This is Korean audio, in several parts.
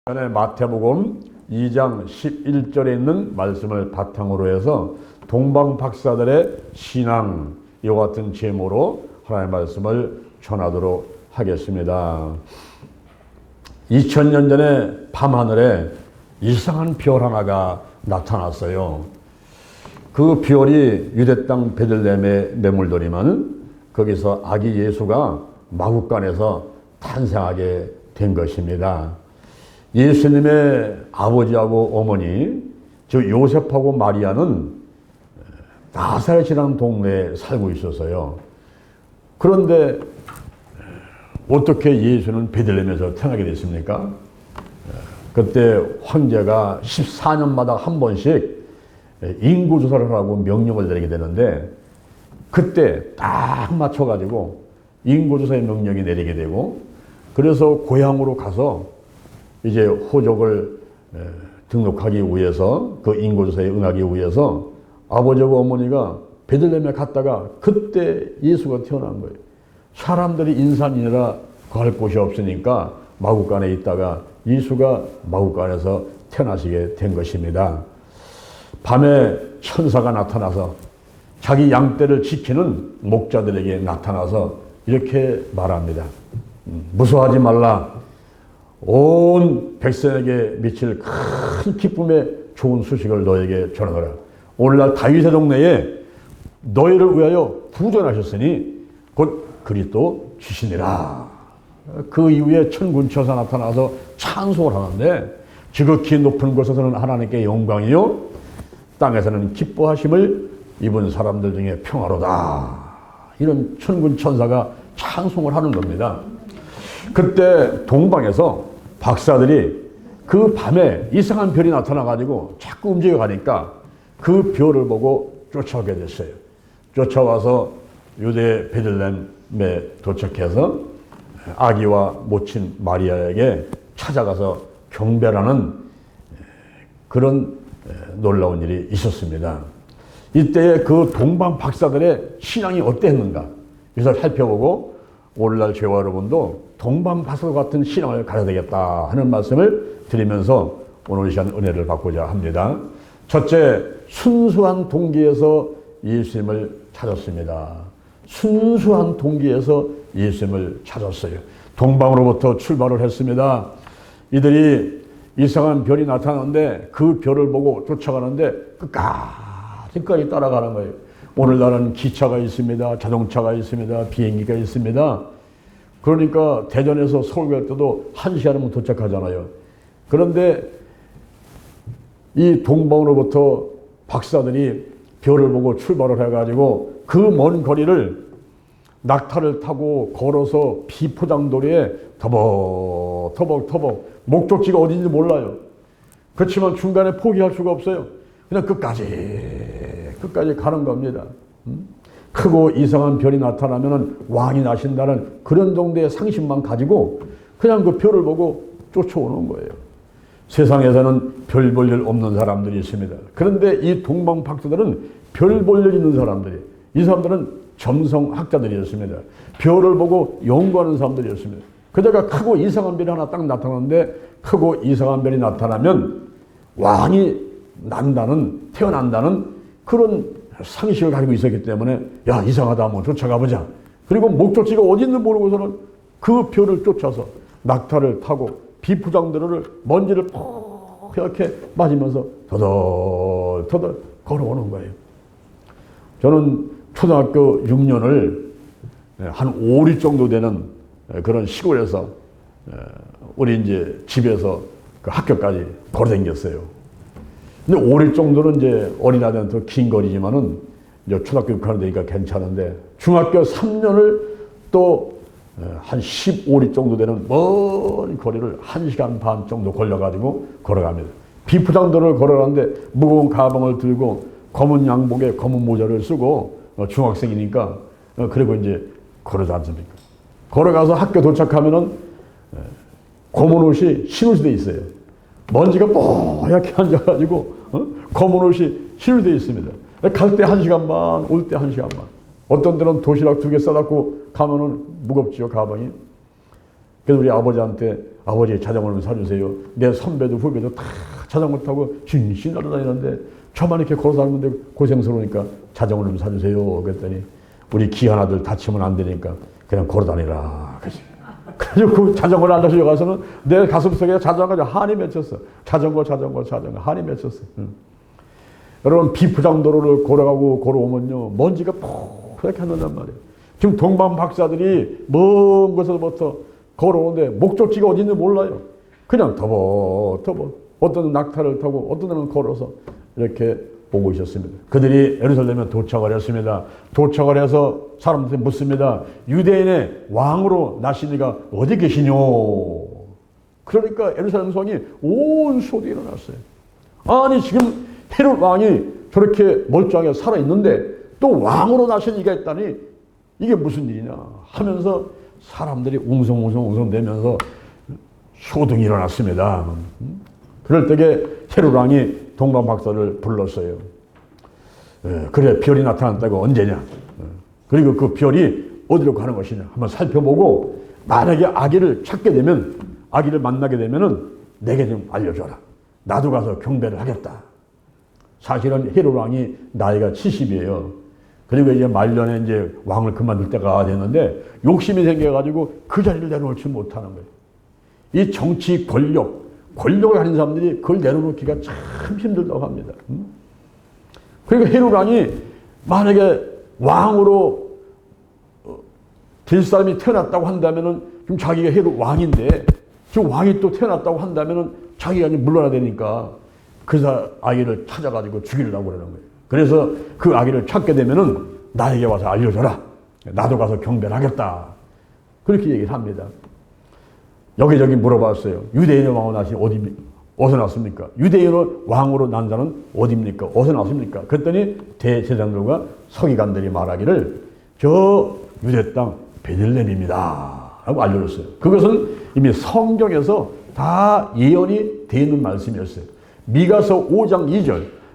전에 마태복음 2장 11절에 있는 말씀을 바탕으로 해서 동방 박사들의 신앙 이와 같은 제목으로 하나님의 말씀을 전하도록 하겠습니다. 2000년 전에 밤하늘에 이상한 별 하나가 나타났어요. 그 별이 유대 땅 베들레헴에 매물더니만 거기서 아기 예수가 마구간에서 탄생하게 된 것입니다. 예수님의 아버지하고 어머니, 즉 요셉하고 마리아는 나사렛이라는 동네에 살고 있었어요. 그런데 어떻게 예수는 베들레헴에서 태어나게 됐습니까? 그때 황제가 14년마다 한 번씩 인구조사를 하라고 명령을 내리게 되는데 그때 딱 맞춰가지고 인구조사의 명령이 내리게 되고 그래서 고향으로 가서 이제 호족을 등록하기 위해서 그 인구조사에 응하기 위해서 아버지하고 어머니가 베들레헴에 갔다가 그때 예수가 태어난 거예요. 사람들이 인산이라 갈 곳이 없으니까 마구간에 있다가 예수가 마구간에서 태어나시게 된 것입니다. 밤에 천사가 나타나서 자기 양떼를 지키는 목자들에게 나타나서 이렇게 말합니다. 무서워하지 말라. 온 백성에게 미칠 큰 기쁨의 좋은 소식을 너에게 전하노라. 오늘날 다윗의 동네에 너희를 위하여 부전하셨으니 곧 그리스도 주시니라. 그 이후에 천군천사 나타나서 찬송을 하는데 지극히 높은 곳에서는 하나님께 영광이요 땅에서는 기뻐하심을 입은 사람들 중에 평화로다. 이런 천군천사가 찬송을 하는 겁니다. 그때 동방에서 박사들이 그 밤에 이상한 별이 나타나가지고 자꾸 움직여가니까 그 별을 보고 쫓아오게 됐어요. 쫓아와서 유대 베들레헴에 도착해서 아기와 모친 마리아에게 찾아가서 경배하는 그런 놀라운 일이 있었습니다. 이때에 그 동방 박사들의 신앙이 어땠는가 이것을 살펴보고 오늘날 저와 여러분도 동방 박사들 같은 신앙을 가져야 되겠다 하는 말씀을 드리면서 오늘 이 시간 은혜를 받고자 합니다. 첫째, 순수한 동기에서 예수님을 찾았습니다. 순수한 동기에서 예수님을 찾았어요. 동방으로부터 출발을 했습니다. 이들이 이상한 별이 나타나는데 그 별을 보고 쫓아가는데 끝까지 따라가는 거예요. 오늘날은 기차가 있습니다. 자동차가 있습니다. 비행기가 있습니다. 그러니까 대전에서 서울 갈 때도 1시간이면 도착하잖아요. 그런데 이 동방으로부터 박사들이 별을 보고 출발을 해가지고 그 먼 거리를 낙타를 타고 걸어서 비포장도로에 터벅터벅 목적지가 어딘지 몰라요. 그렇지만 중간에 포기할 수가 없어요. 그냥 끝까지 가는 겁니다. 크고 이상한 별이 나타나면 왕이 나신다는 그런 정도의 상식만 가지고 그냥 그 별을 보고 쫓아오는 거예요. 세상에서는 별 볼 일 없는 사람들이 있습니다. 그런데 이 동방 박사들은 별 볼 일 있는 사람들이, 이 사람들은 점성학자들이었습니다. 별을 보고 연구하는 사람들이었습니다. 그러다가 크고 이상한 별이 하나 딱 나타나는데 크고 이상한 별이 나타나면 왕이 태어난다는 그런 상식을 가지고 있었기 때문에 야 이상하다 한번 쫓아가 보자. 그리고 목적지가 어딘지 모르고서는 그 별을 쫓아서 낙타를 타고 비포장도로를 먼지를 이렇게 맞으면서 터덜터덜 걸어오는 거예요. 저는 초등학교 6년을 한 5, 6 정도 되는 그런 시골에서 우리 이제 집에서 그 학교까지 걸어 다녔어요. 근데 5, 6 정도는 이제 어린아이들은 더 긴 거리지만은 이제 초등학교 6학년 되니까 괜찮은데 중학교 3년을 또 한 15, 6 정도 되는 먼 거리를 1시간 반 정도 걸려가지고 걸어갑니다. 비포장도로를 걸어가는데 무거운 가방을 들고 검은 양복에 검은 모자를 쓰고 중학생이니까 그리고 이제 걸어지 않습니까? 걸어가서 학교 도착하면은 검은 옷이 흰옷이 돼 있어요. 먼지가 뽀얗게 앉아가지고 검은 옷이 흰옷이 돼 있습니다. 갈 때 1시간 반, 올 때 1시간 반. 어떤 데는 도시락 2개 싸갖고 가면은 무겁지요, 가방이. 그래서 우리 아버지한테 아버지 자전거를 사주세요. 내 선배도 후배도 다 자전거 타고 진신 날아다니는데 저만 이렇게 걸어 다니는데 고생스러우니까 자전거를 좀 사주세요. 그랬더니 우리 귀한 아들 다치면 안 되니까 그냥 걸어 다니라. 그래서 그 자전거를 안 가지고 가서는 내 가슴속에 자전거가 한이 맺혔어. 자전거 한이 맺혔어. 여러분 비포장도로를 걸어오면요 먼지가 푸르게 한단 말이에요. 지금 동방 박사들이 먼 곳에서부터 걸어오는데 목적지가 어딘지 몰라요. 그냥 터벅터벅 어떤 낙타를 타고 어떤 데는 걸어서 이렇게 보고 있었습니다. 그들이 예루살렘에 도착을 했습니다. 도착을 해서 사람들이 묻습니다. 유대인의 왕으로 나신 이가 어디 계시뇨? 그러니까 예루살렘 성이 온 소득이 일어났어요. 아니 지금 헤롯 왕이 저렇게 멀쩡하게 살아있는데 또 왕으로 나신 이가 있다니 이게 무슨 일이냐 하면서 사람들이 웅성대면서 소동이 일어났습니다. 그럴 때에 헤롯 왕이 동방 박사를 불렀어요. 그래 별이 나타났다고 언제냐. 그리고 그 별이 어디로 가는 것이냐 한번 살펴보고 만약에 아기를 찾게 되면 아기를 만나게 되면은 내게 좀 알려줘라. 나도 가서 경배를 하겠다. 사실은 헤롯 왕이 나이가 70이에요. 그리고 이제 말년에 이제 왕을 그만둘 때가 됐는데 욕심이 생겨가지고 그 자리를 내려놓지 못하는 거예요. 이 정치 권력을 가진 사람들이 그걸 내려놓기가 참 힘들다고 합니다. 그러니까 헤롯 왕이 만약에 왕으로 될 사람이 태어났다고 한다면은 지금 자기가 헤롯 왕인데 지금 왕이 또 태어났다고 한다면은 자기가 물러나야 되니까 그 아기를 찾아가지고 죽이려고 그러는 거예요. 그래서 그 아기를 찾게 되면은 나에게 와서 알려줘라. 나도 가서 경배를 하겠다. 그렇게 얘기를 합니다. 여기저기 물어봤어요. 유대인의 왕으로 나신 어디서 났습니까? 유대인의 왕으로 난 자는 어디입니까? 어디서 났습니까? 그랬더니 대제사장들과 서기관들이 말하기를 저 유대 땅 베들레헴입니다. 라고 알려줬어요. 그것은 이미 성경에서 다 예언이 되어 있는 말씀이었어요. 미가서 5장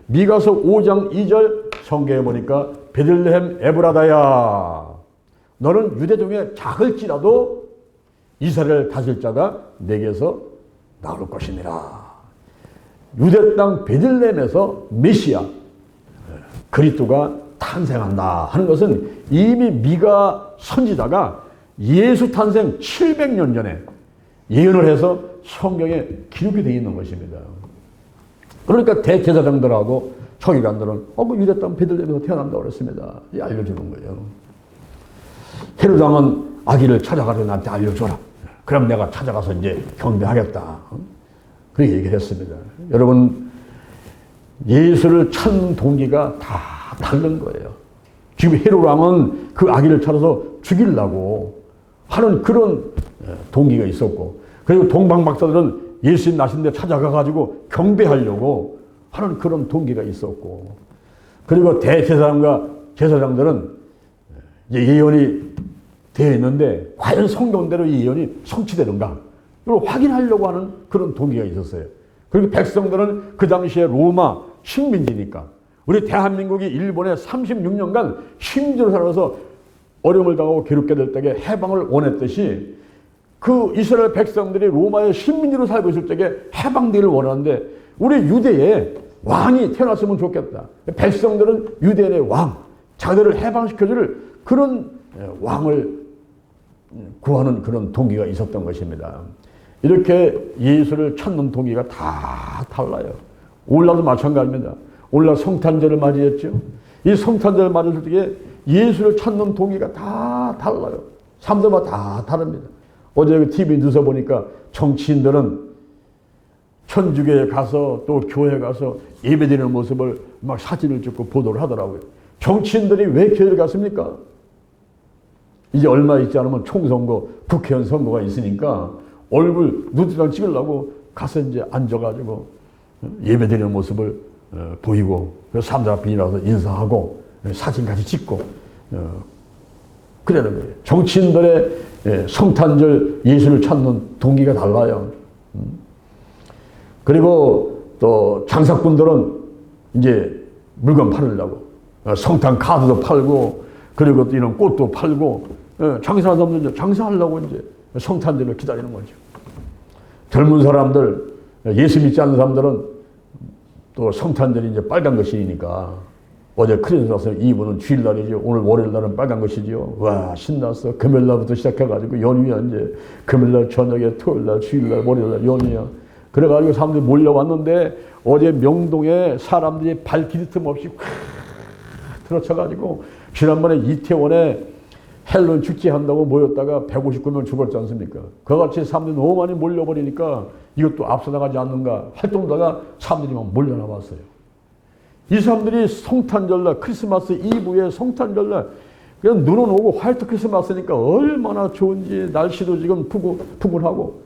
2절 성경에 보니까 베들레헴 에브라다야 너는 유대 중에 작을지라도 이스라엘을 다스릴 자가 내게서 나올 것이니라. 유대 땅 베들레헴에서 메시아 그리스도가 탄생한다 하는 것은 이미 미가 선지자가 예수 탄생 700년 전에 예언을 해서 성경에 기록이 되어 있는 것입니다. 그러니까 대제사장들하고 서기관들은 그 유대 땅 베들레헴에서 태어난다고 그랬습니다. 알려주는 거예요. 헤롯 왕은 아기를 찾아가서 나한테 알려줘라. 그럼 내가 찾아가서 이제 경배하겠다. 그렇게 얘기를 했습니다. 여러분 예수를 찾는 동기가 다 다른 거예요. 지금 헤롯 왕은 그 아기를 찾아서 죽이려고 하는 그런 동기가 있었고 그리고 동방 박사들은 예수님 나신 데 찾아가가지고 경배하려고 하는 그런 동기가 있었고 그리고 대제사장과 제사장들은 이제 예언이 되어 있는데 과연 성경대로 이 예언이 성취되는가 이걸 확인하려고 하는 그런 동기가 있었어요. 그리고 백성들은 그 당시에 로마 식민지니까 우리 대한민국이 일본에 36년간 식민지로 살아서 어려움을 당하고 괴롭게 될 때에 해방을 원했듯이 그 이스라엘 백성들이 로마의 식민지로 살고 있을 때에 해방되기를 원하는데 우리 유대에 왕이 태어났으면 좋겠다. 백성들은 유대인의 왕, 자기들을 해방시켜줄 그런 왕을 구하는 그런 동기가 있었던 것입니다. 이렇게 예수를 찾는 동기가 다 달라요. 오늘날도 마찬가지입니다. 오늘날 성탄절을 맞이했죠. 이 성탄절을 맞이할 때 예수를 찾는 동기가 다 달라요. 사람들마다 다 다릅니다. 어제 그 TV 뉴스 보니까 정치인들은 천주교에 가서 또 교회 가서 예배드리는 모습을 막 사진을 찍고 보도를 하더라고요. 정치인들이 왜 교회를 갔습니까? 이제 얼마 있지 않으면 총선거, 국회의원 선거가 있으니까 얼굴 누드랑 찍으려고 가서 이제 앉아가지고 예배드리는 모습을 보이고 그래서 사람들 앞에 일어나서 인사하고 사진 같이 찍고 그러는 거예요. 정치인들의 성탄절 예수를 찾는 동기가 달라요. 그리고 또 장사꾼들은 이제 물건 팔으려고 성탄 카드도 팔고 그리고 또 이런 꽃도 팔고 장사하는 사람들 장사하려고 이제 성탄절을 기다리는 거죠. 젊은 사람들, 예수 믿지 않는 사람들은 또 성탄절이 이제 빨간 것이니까 어제 크리스마스 이브는 주일날이죠. 오늘 월요일날은 빨간 것이죠. 와, 신났어. 금요일날부터 시작해가지고 연휴야 이제. 금요일날 저녁에 토요일날 주일날 월요일날 연휴야. 그래가지고 사람들이 몰려왔는데 어제 명동에 사람들이 발길이 틈 없이 들어쳐가지고 지난번에 이태원에 헬로윈 축제한다고 모였다가 159명 죽었지 않습니까? 그같이 사람들이 너무 많이 몰려버리니까 이것도 앞서 나가지 않는가 활동다가 사람들이 막 몰려나왔어요. 이 사람들이 성탄절날 크리스마스 이브에 성탄절날 그냥 눈은 오고 화이트 크리스마스니까 얼마나 좋은지 날씨도 지금 푸근하고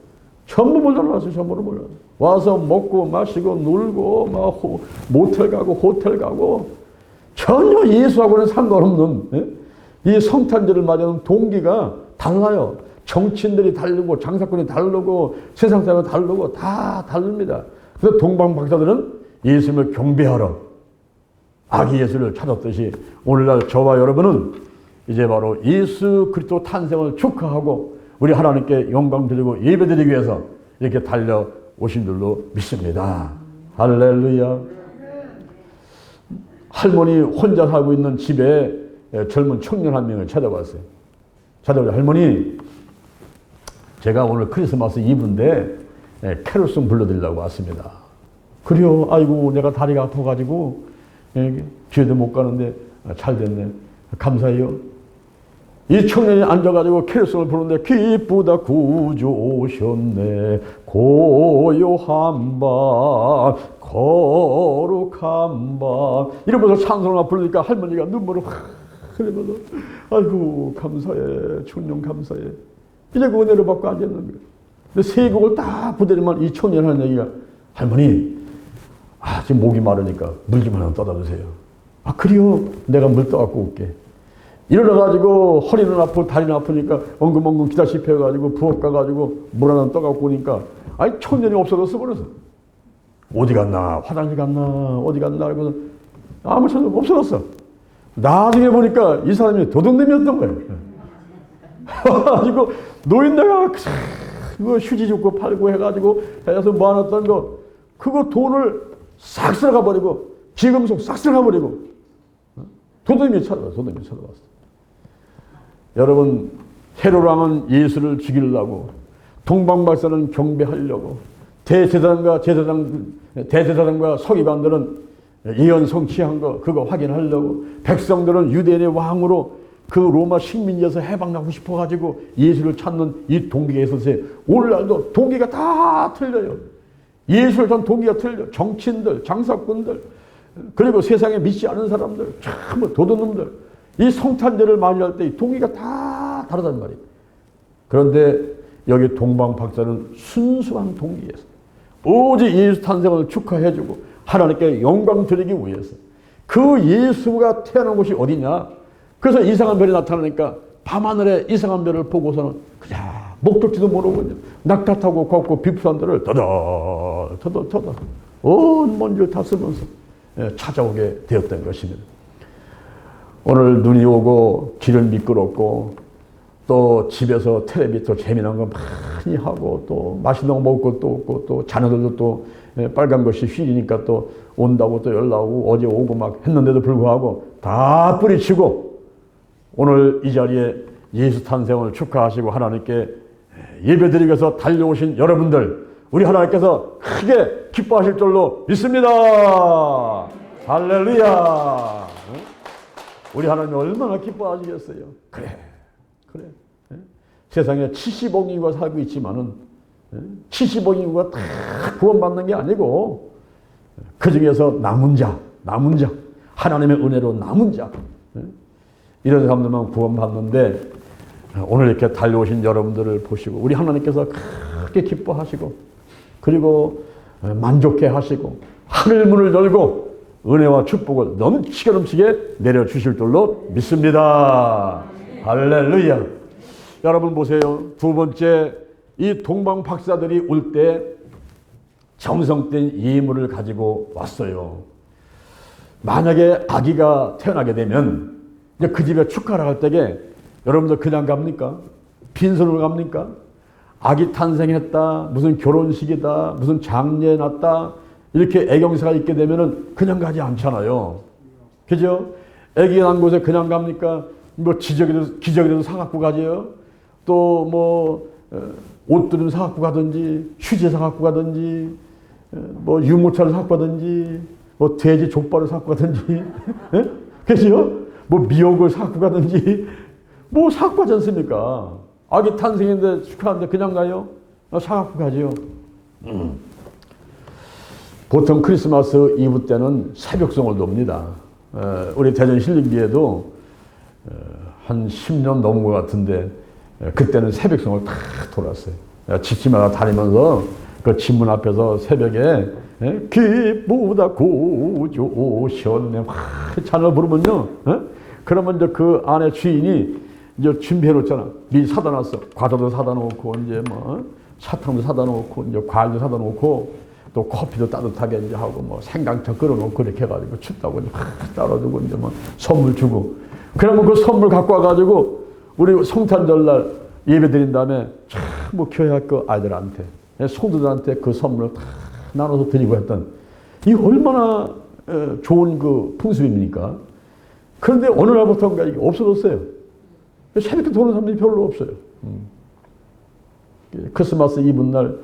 전부 몰려나왔어요. 전부 몰려나왔어요. 와서 먹고 마시고 놀고 막 모텔 가고 호텔 가고 전혀 예수하고는 상관없는 이 성탄절을 맞이하는 동기가 달라요. 정치인들이 다르고 장사꾼이 다르고 세상 사람이 다르고 다 다릅니다. 그래서 동방박사들은 예수님을 경배하러 아기 예수를 찾았듯이 오늘날 저와 여러분은 이제 바로 예수 그리스도 탄생을 축하하고 우리 하나님께 영광 드리고 예배드리기 위해서 이렇게 달려오신 줄로 믿습니다. 할렐루야. 할머니 혼자 살고 있는 집에 젊은 청년 한 명을 찾아왔어요. 찾아오자 할머니, 제가 오늘 크리스마스 이브인데 캐롤송 불러드리려고 왔습니다. 그래요? 아이고 내가 다리가 아파가지고 교회도 못 가는데 잘 됐네. 감사해요. 이 청년이 앉아가지고 캐롤송을 부르는데 기쁘다 구주 오셨네 고요한 밤 거룩한 밤 이러면서 찬송을 부르니까 할머니가 눈물을 흘리면서 아이고 감사해 청년 감사해 이제 그 은혜를 받고 앉았는 거예요. 근데 세 곡을 딱 부드리면 이 청년 하는 얘기가 할머니 지금 목이 마르니까 물 좀 하나 떠다 주세요. 그래요? 내가 물 떠갖고 올게. 일어나가지고 허리는 아프고 다리는 아프니까 엉금엉금 기다시피 해가지고 부엌 가가지고 물 하나 떠갖고 오니까 청년이 없어졌어 버려서. 어디 갔나 화장실 갔나 어디 갔나 그래서 아무 소용 없어졌어. 나중에 보니까 이 사람이 도둑놈이었던 거예요. 가지고 노인네가 그거 휴지 줍고 팔고 해가지고 해서 모아놨던 거 그거 돈을 싹 쓸어가 버리고 기금속 싹 쓸어가 버리고 도둑놈이 찾아왔어. 도둑놈이 찾아왔어. 여러분 헤롯 왕은 예수를 죽이려고 동방박사는 경배하려고 대제사장과 서기관들은 예언 성취한 거 그거 확인하려고 백성들은 유대인의 왕으로 그 로마 식민지에서 해방나고 싶어가지고 예수를 찾는 이 동기가 있었어요. 오늘날도 동기가 다 틀려요. 예수를 찾는 동기가 틀려. 정치인들, 장사꾼들 그리고 세상에 믿지 않은 사람들 참 도둑놈들 이 성탄절을 맞이할 때 이 동기가 다 다르단 말이에요. 그런데 여기 동방박사는 순수한 동기였어요. 오직 예수 탄생을 축하해주고 하나님께 영광 드리기 위해서 그 예수가 태어난 곳이 어디냐? 그래서 이상한 별이 나타나니까 밤하늘에 이상한 별을 보고서는 그냥 목적지도 모르고 낙타 타고 걷고 비프산들을 터덜 온 먼지를 다 쓰면서 찾아오게 되었던 것입니다. 오늘 눈이 오고 길은 미끄럽고 또 집에서 텔레비 또 재미난 거 많이 하고 또 맛있는 거 먹을 것도 없고 또 자녀들도 또 빨간 것이 휘리니까 또 온다고 또 연락 오고 어제 오고 막 했는데도 불구하고 다 뿌리치고 오늘 이 자리에 예수 탄생을 축하하시고 하나님께 예배드리기 위해서 달려오신 여러분들 우리 하나님께서 크게 기뻐하실 줄로 믿습니다. 할렐루야. 우리 하나님 얼마나 기뻐하시겠어요. 그래. 세상에 70억 인구가 살고 있지만은 70억 인구가 다 구원받는 게 아니고 그 중에서 남은 자 하나님의 은혜로 남은 자 이런 사람들만 구원받는데 오늘 이렇게 달려오신 여러분들을 보시고 우리 하나님께서 크게 기뻐하시고 그리고 만족해 하시고 하늘 문을 열고 은혜와 축복을 넘치게 내려주실 줄로 믿습니다. 할렐루야. 여러분 보세요. 두 번째 이 동방 박사들이 올 때 정성된 예물을 가지고 왔어요. 만약에 아기가 태어나게 되면 이제 그 집에 축하를 할 때에 여러분들 그냥 갑니까? 빈손으로 갑니까? 아기 탄생했다, 무슨 결혼식이다, 무슨 장례 났다, 이렇게 애경사가 있게 되면은 그냥 가지 않잖아요. 그죠? 아기 난 곳에 그냥 갑니까? 뭐 기저귀라도 사갖고 가지요. 또 뭐 옷들은 사갖고 가든지, 휴지 사갖고 가든지, 뭐 유모차를 사갖고 가든지, 뭐 돼지 족발을 사갖고 가든지, 그죠? 뭐 미역을 사갖고 가든지, 뭐 사갖고 가지 않습니까? 아기 탄생인데 축하하는데 그냥 가요? 사갖고 가지요. 보통 크리스마스 이브 때는 새벽송을 돕니다. 우리 대전 힐링비에도 한 10년 넘은 것 같은데 그때는 새벽송을 다 돌았어요. 집집마다 다니면서 그 집문 앞에서 새벽에 기쁘다 고조 오셨네 막 찬을 부르면요. 그러면 이제 그 안에 주인이 이제 준비해 놓잖아. 미리 사다 놨어. 과자도 사다 놓고 이제 뭐 사탕도 사다 놓고 이제 과일도 사다 놓고 또 커피도 따뜻하게 이제 하고 뭐 생강차 끓여 놓고 이렇게 해가지고 춥다고 이제 따라주고 이제 뭐 선물 주고. 그러면 그 선물 갖고 와가지고 우리 성탄절날 예배 드린 다음에 뭐 교회 학교 아이들한테 성도들한테 그 선물을 다 나눠서 드리고 했던 이 얼마나 좋은 그 풍습입니까? 그런데 어느 날부터인가 이게 없어졌어요. 새벽에 도는 사람들이 별로 없어요. 크리스마스 이브 날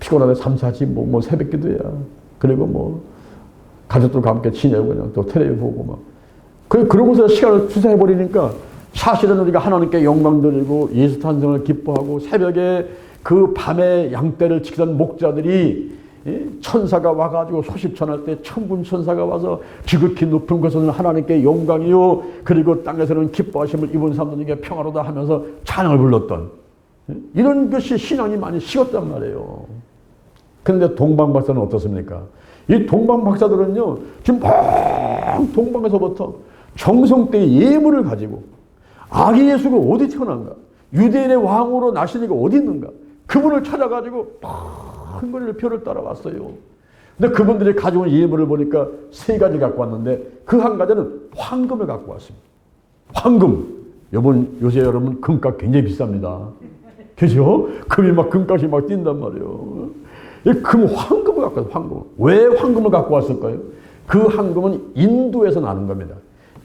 피곤하게 잠자지 뭐 새벽 기도야. 그리고 뭐 가족들과 함께 지내고 그냥 또 텔레비 보고 막. 그러고서 시간을 투자해 버리니까 사실은 우리가 하나님께 영광 드리고 예수 탄생을 기뻐하고 새벽에 그 밤에 양떼를 지키던 목자들이 천사가 와가지고 소식 전할 때 천군 천사가 와서 지극히 높은 곳은 하나님께 영광이요 그리고 땅에서는 기뻐하심을 입은 사람들에게 평화로다 하면서 찬양을 불렀던 이런 것이 신앙이 많이 식었단 말이에요. 그런데 동방박사는 어떻습니까? 이 동방박사들은요 지금 막 동방에서부터 정성때의 예물을 가지고 아기 예수가 어디 태어난가? 유대인의 왕으로 나신 이가 어디 있는가? 그분을 찾아가지고 큰 거리를 표를 따라왔어요. 근데 그분들이 가져온 예물을 보니까 세 가지 갖고 왔는데 그 한 가지는 황금을 갖고 왔습니다. 황금. 요새 여러분 금값 굉장히 비쌉니다. 그죠? 금이 막 금값이 막 뛴단 말이에요. 이 황금을 갖고 왔어요. 황금. 왜 황금을 갖고 왔을까요? 그 황금은 인도에서 나는 겁니다.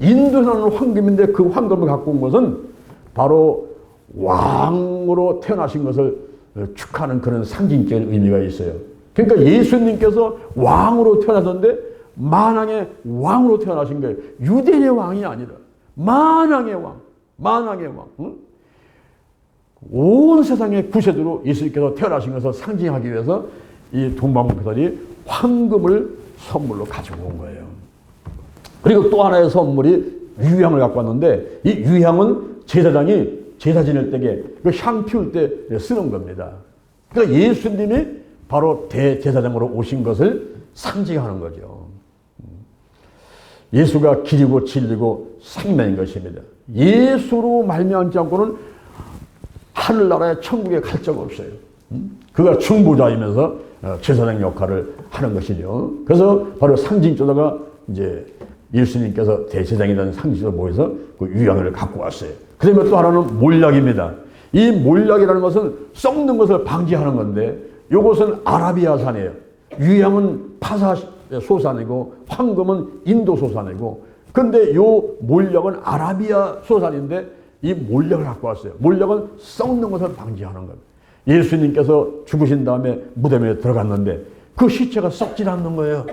인도에서 나는 황금인데 그 황금을 갖고 온 것은 바로 왕으로 태어나신 것을 축하하는 그런 상징적인 의미가 있어요. 그러니까 예수님께서 왕으로 태어나셨는데 만왕의 왕으로 태어나신 거예요. 유대인의 왕이 아니라 만왕의 왕, 만왕의 왕. 응? 온 세상의 구세주로 예수님께서 태어나신 것을 상징하기 위해서 이 동방박사들이 황금을 선물로 가지고 온 거예요. 그리고 또 하나의 선물이 유향을 갖고 왔는데 이 유향은 제사장이 제사 지낼 때에 그 향 피울 때 쓰는 겁니다. 그러니까 예수님이 바로 대제사장으로 오신 것을 상징하는 거죠. 예수가 길이고 진리고 생명인 것입니다. 예수로 말미암지 않고는 하늘나라의 천국에 갈 적 없어요. 그가 중보자이면서 제사장 역할을 하는 것이죠. 그래서 바로 상징조다가 이제 예수님께서 대제사장이라는 상징으로 모여서 그 유향을 갖고 왔어요. 그 다음에 또 하나는 몰약입니다. 이 몰약이라는 것은 썩는 것을 방지하는 건데 이것은 아라비아산이에요. 유향은 파사 소산이고 황금은 인도 소산이고 그런데 이 몰약은 아라비아 소산인데 이 몰약을 갖고 왔어요. 몰약은 썩는 것을 방지하는 겁니다. 예수님께서 죽으신 다음에 무덤에 들어갔는데 그 시체가 썩지 않는 거예요.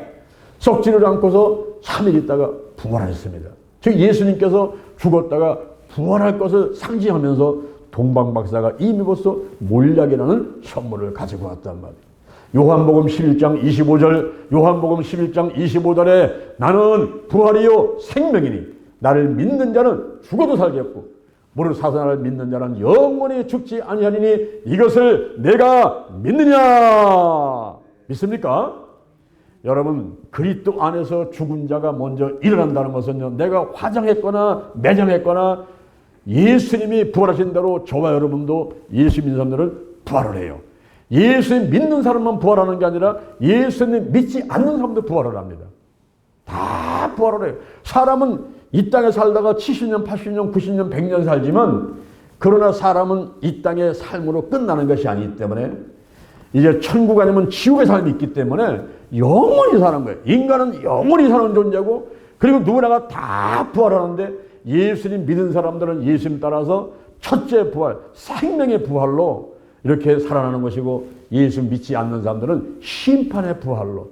썩지를 않고서 3일 있다가 부활하셨습니다. 즉 예수님께서 죽었다가 부활할 것을 상징하면서 동방박사가 이미 벌써 몰약이라는 선물을 가지고 왔단 말이에요. 요한복음 11장 25절 요한복음 11장 25절에 나는 부활이요 생명이니 나를 믿는 자는 죽어도 살겠고 무릇 사사나를 믿는 자는 영원히 죽지 아니하리니 이것을 내가 믿느냐 믿습니까? 여러분 그리스도 안에서 죽은 자가 먼저 일어난다는 것은요 내가 화장했거나 매장했거나 예수님이 부활하신 대로 저와 여러분도 예수 믿는 사람들은 부활을 해요. 예수님 믿는 사람만 부활하는 게 아니라 예수님 믿지 않는 사람도 부활을 합니다. 다 부활을 해요. 사람은 이 땅에 살다가 70년, 80년, 90년, 100년 살지만 그러나 사람은 이 땅의 삶으로 끝나는 것이 아니기 때문에 이제 천국 아니면 지옥의 삶이 있기 때문에 영원히 사는 거예요. 인간은 영원히 사는 존재고, 그리고 누구나가 다 부활하는데 예수님 믿은 사람들은 예수님 따라서 첫째 부활, 생명의 부활로 이렇게 살아나는 것이고, 예수 믿지 않는 사람들은 심판의 부활로,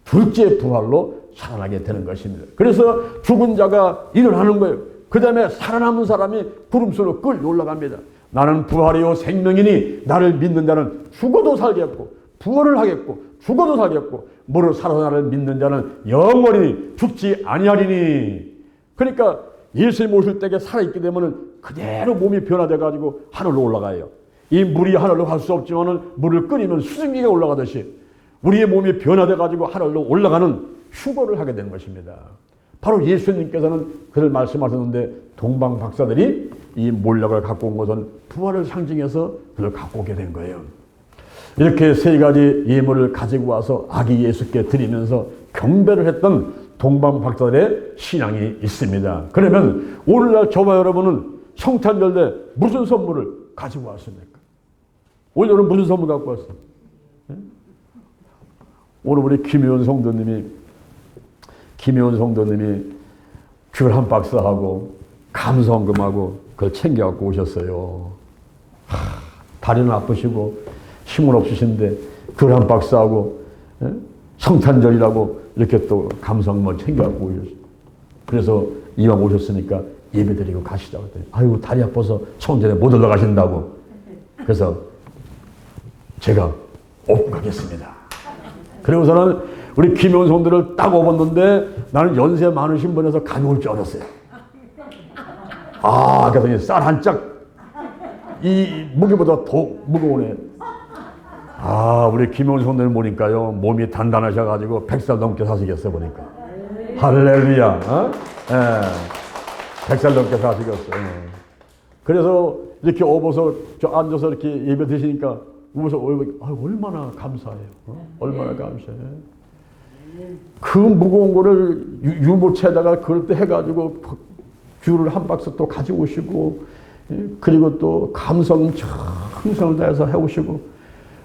둘째 부활로 살아나게 되는 것입니다. 그래서 죽은 자가 일어나는 거예요. 그 다음에 살아남은 사람이 구름수로 끌려 올라갑니다. 나는 부활이요 생명이니 나를 믿는 자는 죽어도 살겠고 부활을 하겠고 죽어도 살겠고 무릇 살아나를 믿는 자는 영원히 죽지 아니하리니. 그러니까 예수님 오실 때에 살아있게 되면 그대로 몸이 변화돼 가지고 하늘로 올라가요. 이 물이 하늘로 갈 수 없지만 물을 끓이면 수증기가 올라가듯이 우리의 몸이 변화돼 가지고 하늘로 올라가는 휴거를 하게 되는 것입니다. 바로 예수님께서는 그를 말씀하셨는데, 동방 박사들이 이 몰락을 갖고 온 것은 부활을 상징해서 그를 갖고 오게 된 거예요. 이렇게 세 가지 예물을 가지고 와서 아기 예수께 드리면서 경배를 했던 동방 박사들의 신앙이 있습니다. 그러면 오늘날 저와 여러분은 성탄절 때 무슨 선물을 가지고 왔습니까? 오늘은 무슨 선물 갖고 왔어요? 오늘 우리 김혜원 성도님이 귤 한 박스하고 감성금하고 그걸 챙겨갖고 오셨어요. 다리는 아프시고 힘은 없으신데 귤 한 박스하고 성탄절이라고 이렇게 또 감성금을 챙겨갖고 오셨어요. 그래서 이왕 오셨으니까 예배드리고 가시자고 했더니, 아이고 다리 아파서 성전에 못 올라가신다고. 그래서 제가 업고 가겠습니다. 그리고서는 우리 김혜원 성도를 딱 업었는데 나는 연세 많으신 분에서 가져올 줄 알았어요. 그래서 쌀 한 짝 이 무게보다 더 무거우네. 우리 김혜원 성도를 보니까요, 몸이 단단하셔가지고 100살 넘게 사시겠어 보니까. 할렐루야. 100살 넘게 사시겠어요. 그래서 이렇게 업어서 앉아서 이렇게 예배 드시니까 우서 얼마나 감사해요. 얼마나 감사해. 그 무거운 거를 유모차에다가 그럴 때 해가지고 귤을 한 박스 또 가지고 오시고, 그리고 또 감성을 다해서 해오시고,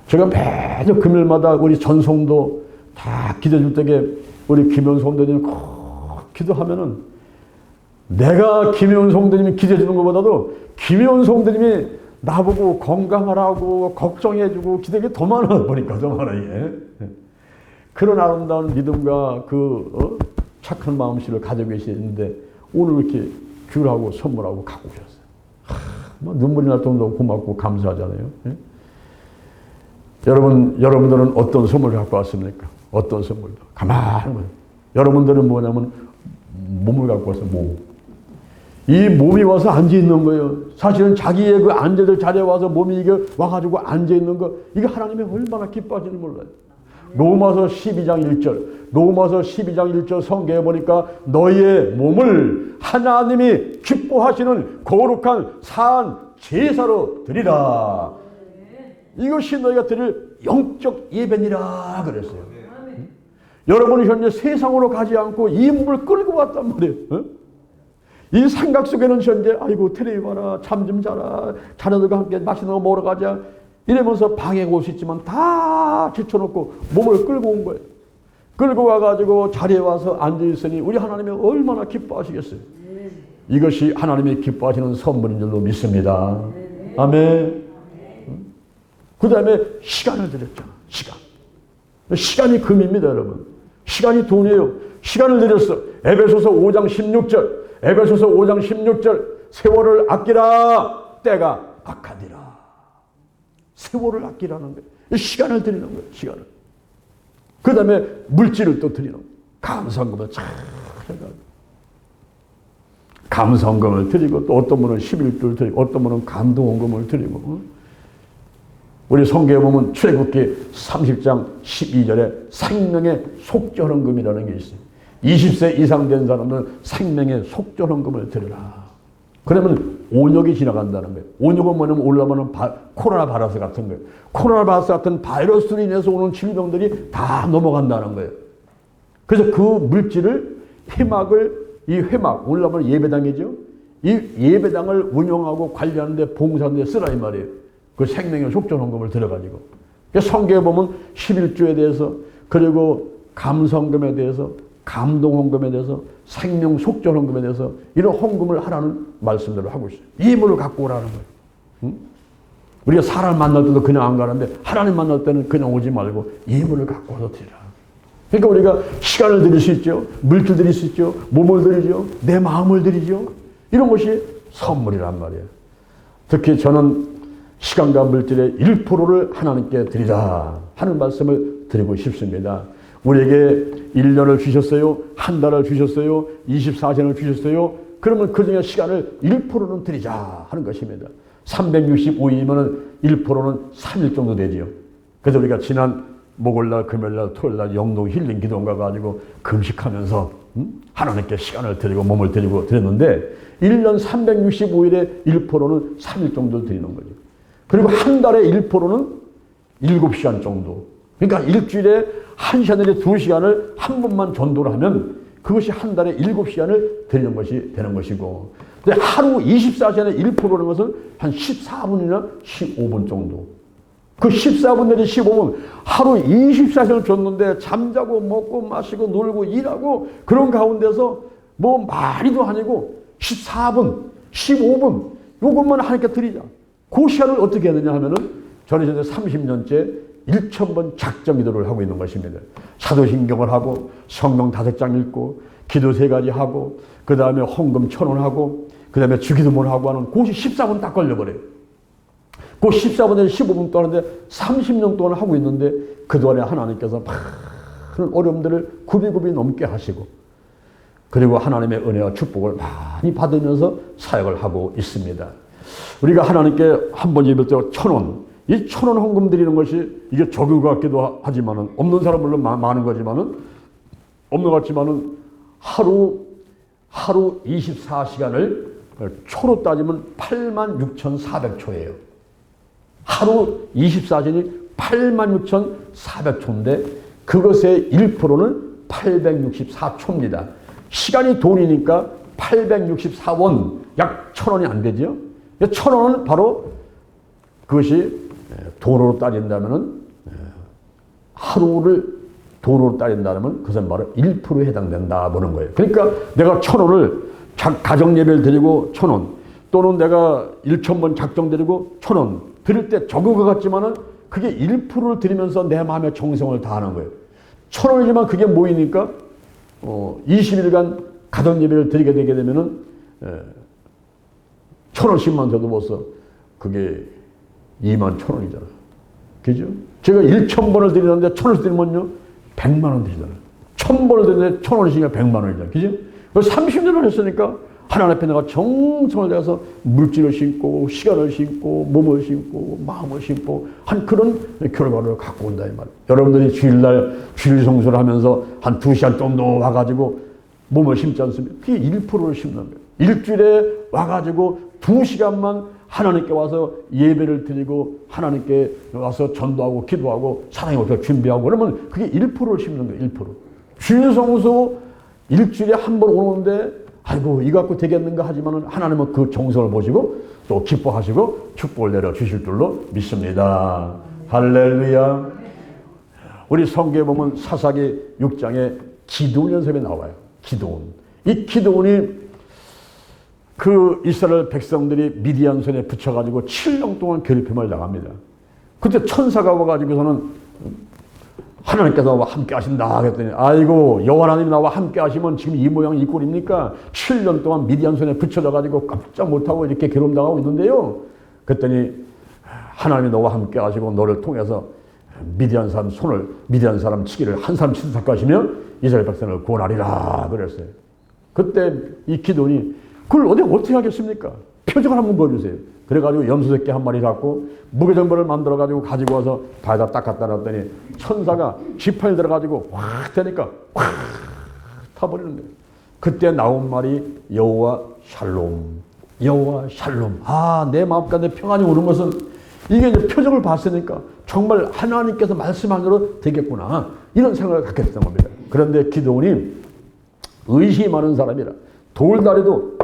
제가 매주 금요일마다 우리 전송도 다 기도해 줄 때에 우리 김혜원 성도님 꼭 기도하면은, 내가 김혜원 성도님이 기도해 주는 것보다도 김혜원 성도님이 나보고 건강하라고 걱정해주고 기대게 더 많아 보니까 더 많아. 그런 아름다운 믿음과 착한 마음씨를 가지고 계시는데 오늘 이렇게 귤하고 선물하고 갖고 오셨어요. 눈물이 날 정도로 고맙고 감사하잖아요. 여러분들은 어떤 선물을 갖고 왔습니까? 어떤 선물도 가만히 보세요. 여러분들은 뭐냐면 몸을 갖고 왔어요. 이 몸이 와서 앉아있는 거예요. 사실은 자기의 그 앉아들 자리에 와서 몸이 이게 와가지고 앉아있는 거, 이게 하나님이 얼마나 기뻐하시는지 몰라요. 로마서 12장 1절 성경에 보니까 너희의 몸을 하나님이 기뻐하시는 거룩한 산 제사로 드리라. 이것이 너희가 드릴 영적 예배니라 그랬어요. 여러분이 현재 세상으로 가지 않고 이 몸을 끌고 왔단 말이에요. 이 생각 속에는 현재 아이고 텔레비 봐라, 잠 좀 자라, 자녀들과 함께 맛있는 거 먹으러 가자 이러면서 방에 올 수 있지만 다 제쳐놓고 몸을 끌고 온 거예요. 끌고 와가지고 자리에 와서 앉아있으니 우리 하나님이 얼마나 기뻐하시겠어요. 이것이 하나님이 기뻐하시는 선물인 줄로 믿습니다. 아멘. 그 다음에 시간을 드렸잖아. 시간이 금입니다, 여러분. 시간이 돈이에요. 시간을 드렸어. 에베소서 5장 16절 세월을 아끼라, 때가 악하니라. 세월을 아끼라는 거예요. 시간을 드리는 거예요. 시간을. 그 다음에 물질을 또 드리는 거예요. 감성금을 잘 해가지고 감성금을 드리고, 또 어떤 분은 11조를 드리고, 어떤 분은 감동원금을 드리고. 우리 성경에 보면 출애굽기 30장 12절에 생명의 속전헌금이라는 게 있어요. 20세 이상 된 사람은 생명의 속전헌금을 드리라. 그러면 온역이 지나간다는 거예요. 온역은 뭐냐면 올라오는 코로나 바이러스 같은 거예요. 코로나 바이러스 같은 바이러스로 인해서 오는 질병들이 다 넘어간다는 거예요. 그래서 그 물질을 이 회막 올라오면 예배당이죠. 이 예배당을 운영하고 관리하는데 봉사하는데 쓰라 이 말이에요. 그 생명의 속전헌금을 들어가지고. 성경에 보면 11조에 대해서 그리고 감성금에 대해서 감동헌금에 대해서 생명 속전헌금에 대해서 이런 헌금을 하라는 말씀들을 하고 있어요. 예물을 갖고 오라는 거예요. 응? 우리가 사람 만날 때도 그냥 안 가는데 하나님 만날 때는 그냥 오지 말고 예물을 갖고 와서 드리라. 그러니까 우리가 시간을 드릴 수 있죠. 물질 드릴 수 있죠. 몸을 드리죠. 내 마음을 드리죠. 이런 것이 선물이란 말이에요. 특히 저는 시간과 물질의 1%를 하나님께 드리라 하는 말씀을 드리고 싶습니다. 우리에게 1년을 주셨어요. 한 달을 주셨어요. 24시간을 주셨어요. 그러면 그 중에 시간을 1%는 드리자 하는 것입니다. 365일이면 1%는 3일 정도 되지요. 그래서 우리가 지난 목요일날, 금요일날, 토요일날 영동 힐링 기도원 가가지고 금식하면서 하나님께 시간을 드리고 몸을 드리고 드렸는데 1년 365일에 1%는 3일 정도 드리는 거죠. 그리고 한 달에 1%는 7시간 정도. 그러니까 일주일에 1시간 내지 2시간을 한 번만 전도를 하면 그것이 한 달에 7시간을 드리는 것이 되는 것이고, 근데 하루 24시간에 1%라는 것은 한 14분이나 15분 정도. 그 14분 내지 15분, 하루 24시간을 줬는데 잠자고 먹고 마시고 놀고 일하고 그런 가운데서 뭐 많이도 아니고 14분, 15분 요것만 하나님께 드리자. 그 시간을 어떻게 했느냐 하면은 저는 이제 30년째 1000번 작정 기도를 하고 있는 것입니다. 사도신경을 하고 성경 5장 읽고 기도 3가지 하고 그 다음에 헌금 1000원 하고 그 다음에 주기도문 하고 하는 그것이 14분 딱 걸려버려요. 그 14분에서 15분 동안 하는데 30년 동안 하고 있는데 그동안에 하나님께서 많은 어려움들을 굽이굽이 넘게 하시고 그리고 하나님의 은혜와 축복을 많이 받으면서 사역을 하고 있습니다. 우리가 하나님께 한 번 예배 때 1000원, 이 1000원 헌금 드리는 것이 이게 적은 것 같기도 하지만은 없는 사람 물론 많은 거지만은 없는 것 같지만은 하루 24시간을 초로 따지면 86,400초예요. 하루 24시간이 86,400초인데 그것의 1%는 864초입니다. 시간이 돈이니까 864원, 약 1000원이 안 되죠. 1000원은 바로 그것이 돈으로 따진다면은 하루를 돈으로 따진다면 그것은 바로 1%에 해당된다 보는 거예요. 그러니까 내가 1000원을 가정 예배를 드리고 1000원 또는 내가 1000번 작정 드리고 1000원 드릴 때 적은 것 같지만은 그게 1%를 드리면서 내 마음의 정성을 다하는 거예요. 1000원이지만 그게 모이니까 20일간 가정 예배를 드리게 되게 되면은 1000원씩만 줘도 벌써 그게 21,000원이잖아. 그죠? 제가 1000번을 드리는데 1000원씩 드리면요 100만원 드리잖아요. 1000번을 드리는데 1000원씩이면 100만원이잖아요. 그죠? 30년을 했으니까 하나님 앞에 내가 정성을 다해서 물질을 심고 시간을 심고 몸을 심고 마음을 심고 한 그런 결과를 갖고 온다 이 말이에요. 여러분들이 주일날 주일 성수를 하면서 한 2시간 정도 와가지고 몸을 심지 않습니까? 그게 1%를 심는 거예요. 일주일에 와가지고 2시간만 하나님께 와서 예배를 드리고 하나님께 와서 전도하고 기도하고 사랑의 준비하고 그러면 그게 1%를 심는 거예요. 1%. 주일 성수 일주일에 한 번 오는데 아이고 이거 갖고 되겠는가 하지만은 하나님은 그 정성을 보시고 또 기뻐하시고 축복을 내려 주실 줄로 믿습니다. 할렐루야. 우리 성경에 보면 사사기 6장에 기드온 연습에 나와요. 기드온. 이 기드온이 그 이스라엘 백성들이 미디안 손에 붙여가지고 7년 동안 괴롭힘을 당합니다. 그때 천사가 와가지고서는 하나님께서 나와 함께 하신다 했더니 아이고 여호와 하나님이 나와 함께 하시면 지금 이 모양이 이 꼴입니까? 7년 동안 미디안 손에 붙여져 가지고 깜짝 못하고 이렇게 괴롭힘당하고 있는데요. 그랬더니 하나님이 너와 함께 하시고 너를 통해서 미디안 사람 치기를 한 사람 치도록 하시면 이스라엘 백성을 구원하리라 그랬어요. 그때 이 기드온이 그걸 어떻게 하겠습니까? 표적을 한번 보여주세요. 그래가지고 염소새끼 한 마리 갖고 무게정벌을 만들어가지고 가지고 와서 바에다 딱 갖다 놨더니 천사가 지팡이 들어가지고 확 되니까 확 타버리는 거예요. 그때 나온 말이 여호와 샬롬. 여호와 샬롬. 아, 내 마음가운데 평안이 오는 것은 이게 이제 표적을 봤으니까 정말 하나님께서 말씀한 대로 되겠구나. 이런 생각을 갖게 됐던 겁니다. 그런데 기드온이 의심이 많은 사람이라 돌다리도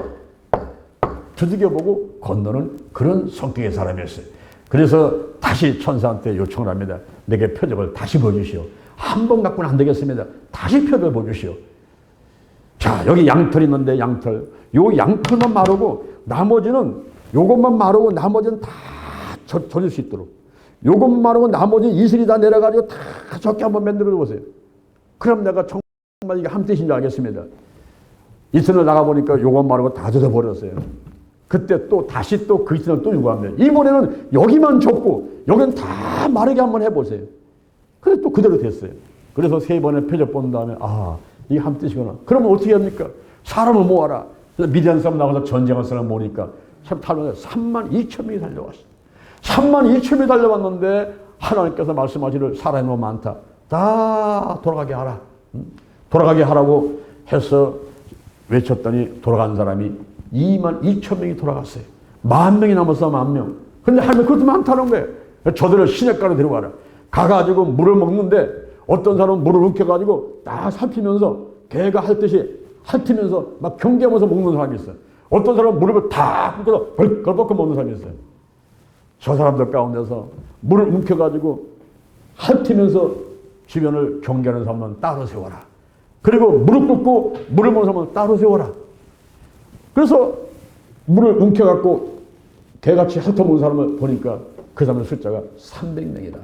두들겨보고 건너는 그런 성격의 사람이었어요. 그래서 다시 천사한테 요청을 합니다. 내게 표적을 다시 보여주시오. 한 번 갖고는 안 되겠습니다. 다시 표적을 보여주시오. 자, 여기 양털이 있는데 양털. 요 양털만 마르고 나머지는 요것만 마르고 나머지는 다 젖을 수 있도록. 요것만 마르고 나머지 이슬이 다 내려가지고 다 적게 한번 만들어 보세요. 그럼 내가 정말 이게 한 뜻인 줄 알겠습니다. 이슬을 나가보니까 요것만 마르고 다 젖어버렸어요. 그때 또 다시 또 그 이슬을 또 요구합니다. 이번에는 여기만 젖고 여기는 다 마르게 한번 해보세요. 그래서 또 그대로 됐어요. 그래서 3번의 표적 본 다음에 아, 이게 한 뜻이구나. 그러면 어떻게 합니까? 사람을 모아라. 그래서 미디안 사람 나가서 전쟁할 사람 모으니까 32,000명이 달려왔어요. 32,000명이 달려왔는데 하나님께서 말씀하시기를 사람이 너무 많다. 다 돌아가게 하라. 돌아가게 하라고 해서 외쳤더니 돌아간 사람이 22,000명이 돌아갔어요. 10,000명이 남았어, 10,000명. 근데 하나님 그것도 많다는 거예요. 저들을 시냇가로 데려가라. 가가지고 물을 먹는데 어떤 사람은 물을 움켜가지고 딱 살피면서 개가 핥듯이 핥으면서 막 경계하면서 먹는 사람이 있어요. 어떤 사람은 물을 다 붓고서 벌컥벌컥 먹는 사람이 있어요. 저 사람들 가운데서 물을 움켜가지고 핥으면서 주변을 경계하는 사람은 따로 세워라. 그리고 무릎 꿇고 물을 먹는 사람은 따로 세워라. 그래서 물을 움켜갖고 개같이 핥아먹는 사람을 보니까 그 사람의 숫자가 300명이다.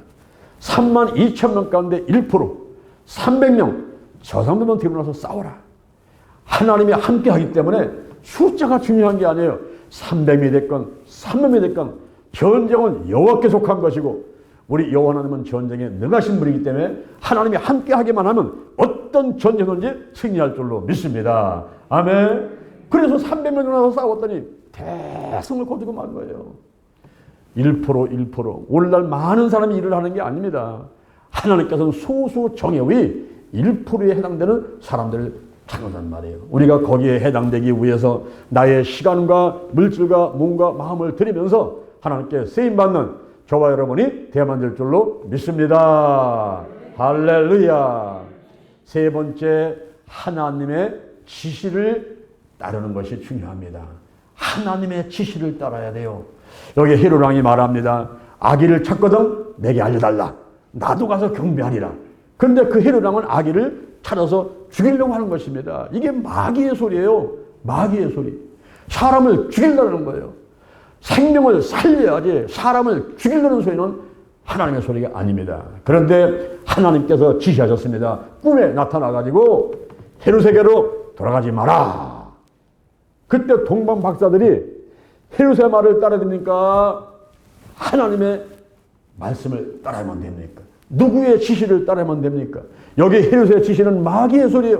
32,000명 가운데 1%, 300명, 저 사람들만 데리고 나서 싸워라. 하나님이 함께 하기 때문에 숫자가 중요한 게 아니에요. 300명이 됐건 300명이 됐건 전쟁은 여호와께 속한 것이고 우리 여호와 하나님은 전쟁에 능하신 분이기 때문에 하나님이 함께 하기만 하면 어떤 전쟁든지 승리할 줄로 믿습니다. 아멘. 그래서 300명이 나서 싸웠더니 대승을 거두고 만 거예요. 1%. 오늘날 많은 사람이 일을 하는 게 아닙니다. 하나님께서는 소수 정예의 1%에 해당되는 사람들을 찾는단 말이에요. 우리가 거기에 해당되기 위해서 나의 시간과 물질과 몸과 마음을 드리면서 하나님께 쓰임받는 저와 여러분이 되어만 될 줄로 믿습니다. 할렐루야. 3번째, 하나님의 지시를 따르는 것이 중요합니다. 하나님의 지시를 따라야 돼요. 여기 헤롯 왕이 말합니다. 아기를 찾거든 내게 알려달라. 나도 가서 경배하리라. 그런데 그 헤롯 왕은 아기를 찾아서 죽이려고 하는 것입니다. 이게 마귀의 소리예요. 마귀의 소리. 사람을 죽이려는 거예요. 생명을 살려야지 사람을 죽이려는 소리는 하나님의 소리가 아닙니다. 그런데 하나님께서 지시하셨습니다. 꿈에 나타나가지고 헤롯에게로 돌아가지 마라. 그때 동방 박사들이 헤롯의 말을 따라야 됩니까? 하나님의 말씀을 따라야만 됩니까? 누구의 지시를 따라야만 됩니까? 여기 헤롯의 지시는 마귀의 소리예요.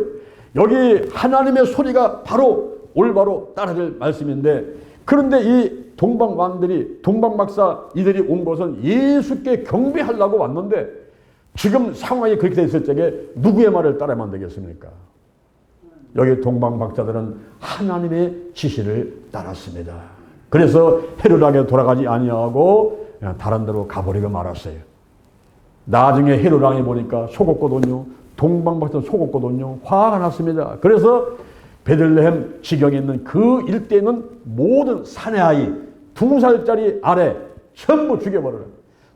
여기 하나님의 소리가 바로 올바로 따라야 될 말씀인데 그런데 이 동방왕들이 동방박사 이들이 온 것은 예수께 경배하려고 왔는데 지금 상황이 그렇게 됐을 적에 누구의 말을 따라야만 되겠습니까? 여기 동방박사들은 하나님의 지시를 따랐습니다. 그래서 헤롯에게 돌아가지 아니하고 다른 데로 가버리고 말았어요. 나중에 헤롯 왕이 보니까 속었거든요. 동방박사는 속었거든요. 화가 났습니다. 그래서 베들레헴 지경에 있는 그 일대에 있는 모든 사내 아이 2살짜리 아래 전부 죽여버려라.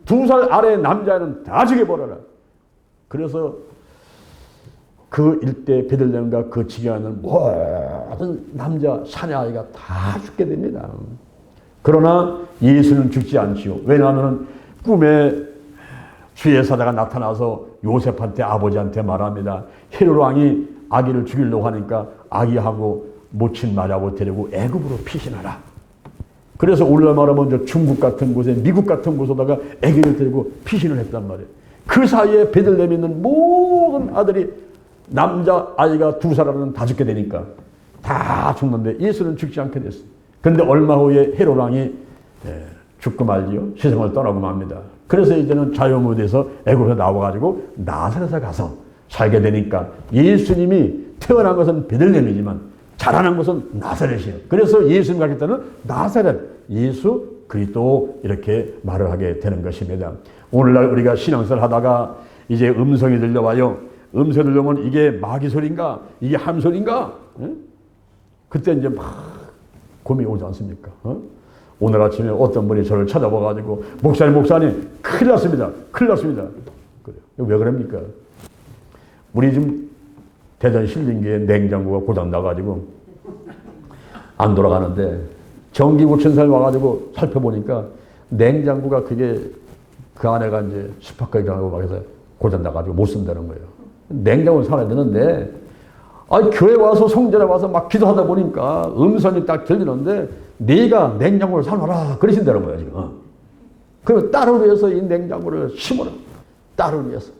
2살 아래의 남자애는 다 죽여버려라. 그래서 그 일대 베들레헴과 그 지경에 있는 모든 남자 사내 아이가 다 죽게 됩니다. 그러나 예수는 죽지 않지요. 왜냐하면 꿈에 주의 사자가 나타나서 요셉한테 아버지한테 말합니다. 헤롯 왕이 아기를 죽이려고 하니까 아기하고 모친 마리아하고 데리고 애굽으로 피신하라. 그래서 오늘날 말하면 중국 같은 곳에 미국 같은 곳에다가 아기를 데리고 피신을 했단 말이에요. 그 사이에 베들레헴에 있는 모든 아들이 남자 아이가 2살 아래는 다 죽게 되니까 다 죽는데 예수는 죽지 않게 됐어요. 그런데 얼마 후에 헤롯 왕이 죽고 말지요. 세상을 떠나고 맙니다. 그래서 이제는 자유무대에서 애굽에서 나와가지고 나사렛에 가서 살게 되니까 예수님이 태어난 것은 베들레헴이지만 자라난 것은 나사렛이에요. 그래서 예수님 가기 때는 나사렛, 예수 그리스도 이렇게 말을 하게 되는 것입니다. 오늘날 우리가 신앙생활 하다가 이제 음성이 들려와요. 음성이 들려오면 이게 마귀 소리인가? 이게 함 소리인가? 응? 그때 이제 막 고민이 오지 않습니까? 오늘 아침에 어떤 분이 저를 찾아와가지고 목사님 큰일 났습니다. 큰일 났습니다. 그래요. 왜 그럽니까? 우리 지금 대전 신림교회 냉장고가 고장 나가지고 안 돌아가는데 전기 고천사에 와가지고 살펴보니까 냉장고가 그게 그 안에가 이제 스파크가 막 해서 고장 나가지고 못 쓴다는 거예요. 냉장고를 살아야 되는데 교회 와서 성전에 와서 막 기도하다 보니까 음성이 딱 들리는데 네가 냉장고를 사놔라 그러신다는 거예요 지금. 그러면 딸을 위해서 이 냉장고를 심어라. 딸을 위해서.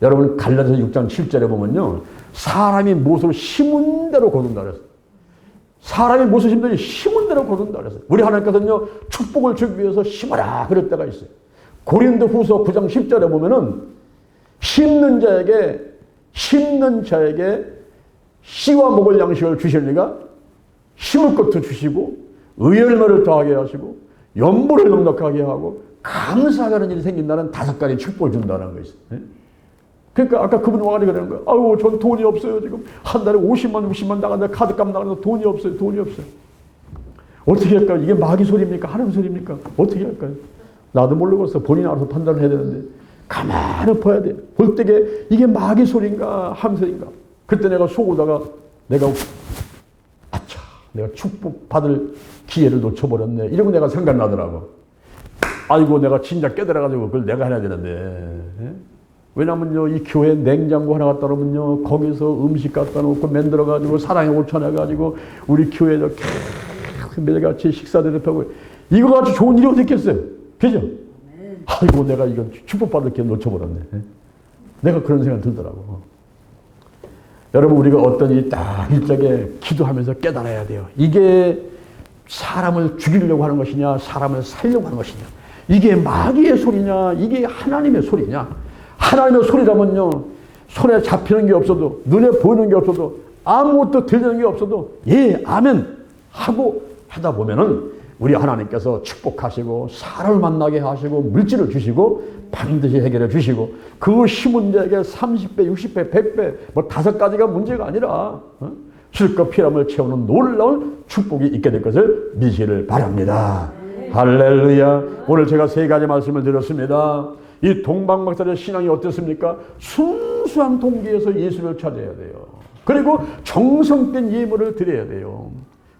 여러분 갈라디아서 6장 7절에 보면요. 사람이 무엇을 심은 대로 거둔다 그랬어요. 사람이 무엇을 심든지 심은 대로 거둔다 그랬어요. 우리 하나님께서는요. 축복을 주기 위해서 심어라 그럴 때가 있어요. 고린도후서 9장 10절에 보면은 심는 자에게 씨와 먹을 양식을 주시니까 심을 것도 주시고 의열매를 더하게 하시고 연보를 넉넉하게 하고 감사하게 하는 일이 생긴다는 5가지 축복을 준다는 거 있어요. 그러니까 아까 그분 와가지고 그러는 거예요. 아유, 전 돈이 없어요. 지금 한 달에 50만, 60만 나가는데 카드값 나가는데 돈이 없어요. 어떻게 할까요? 이게 마귀 소리입니까? 하나님 소리입니까? 어떻게 할까요? 나도 모르겠어. 본인이 알아서 판단을 해야 되는데 가만히 봐야 돼. 볼 때게 이게 마귀 소리인가 함소리인가. 그때 내가 속으다가 내가 축복받을 기회를 놓쳐버렸네. 이러고 내가 생각나더라고. 아이고 내가 진짜 깨달아가지고 그걸 내가 해야 되는데. 왜냐면요 이 교회 냉장고 하나 갖다 놓으면요 거기서 음식 갖다 놓고 만들어가지고 사랑에 올쳐내가지고 우리 교회에서 계속 매일같이 식사 대접하고 이거 같이 좋은 일이 어디 있겠어요. 그죠? 아이고 내가 이거 축복받을 기회 놓쳐버렸네. 내가 그런 생각이 들더라고. 여러분 우리가 어떤 일이 딱 일적에 기도하면서 깨달아야 돼요. 이게 사람을 죽이려고 하는 것이냐 사람을 살려고 하는 것이냐. 이게 마귀의 소리냐 이게 하나님의 소리냐. 하나님의 소리라면요 손에 잡히는 게 없어도 눈에 보이는 게 없어도 아무것도 들리는 게 없어도 예 아멘 하고 하다 보면은 우리 하나님께서 축복하시고 사람을 만나게 하시고 물질을 주시고 반드시 해결해 주시고 그 심은 자에게 30배 60배 100배 뭐 5가지가 문제가 아니라 실컷 피함을 채우는 놀라운 축복이 있게 될 것을 믿으시기를 바랍니다. 할렐루야. 오늘 제가 3가지 말씀을 드렸습니다. 이 동방박사의 신앙이 어떻습니까? 순수한 동기에서 예수를 찾아야 돼요. 그리고 정성된 예물을 드려야 돼요.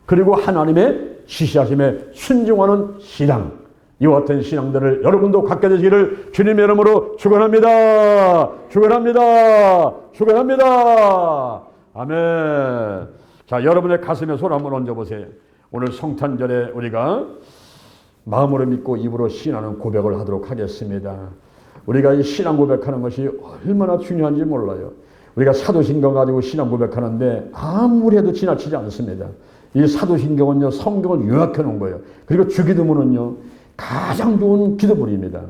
그리고 하나님의 지시하심에 순종하는 신앙. 이와 같은 신앙들을 여러분도 갖게 되시기를 주님의 이름으로 축원합니다. 축원합니다. 축원합니다. 아멘. 자, 여러분의 가슴에 손 한번 얹어보세요. 오늘 성탄절에 우리가 마음으로 믿고 입으로 신하는 고백을 하도록 하겠습니다. 우리가 이 신앙 고백하는 것이 얼마나 중요한지 몰라요. 우리가 사도신경 가지고 신앙 고백하는데 아무리 해도 지나치지 않습니다. 이 사도신경은요 성경을 요약해 놓은 거예요. 그리고 주기도문은요 가장 좋은 기도문입니다.